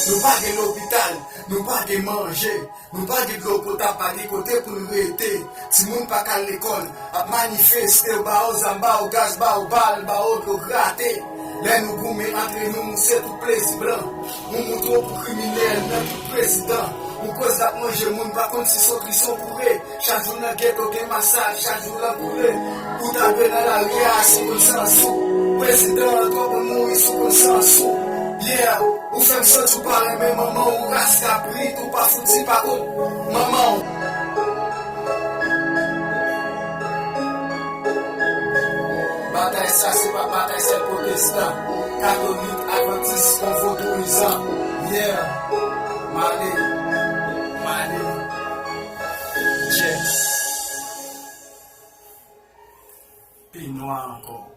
Nou pa gen l'hôpital, nou pa gen manje, nou pa gen l'eau potable, pa gen kote pou nou rete. Ti moun pa kal l'ekol, ap manifeste, ou ba ou zamba, ou gaz, ba ou bal, ba ou do grate. Lè nou goume entre nou se tout plesi blan. Moun moutro pou kriminel, men tout president. Moun koz ap manje moun, pa kont si sotri son poure. Chak joun nan ghetto gen masaj, chak joun nan poure. Ou tabe nan la ria, si kon sansou. President, to bon nou, sou kon sansou. Yeah, ou fèm sot ou pare men maman, ou raska prit, ou pa fouti pa kon maman. Bataille sa se pa bataille se protestant, catholique, adventiste, convotorisant. Yeah, Mali, yes. Puis noir encore.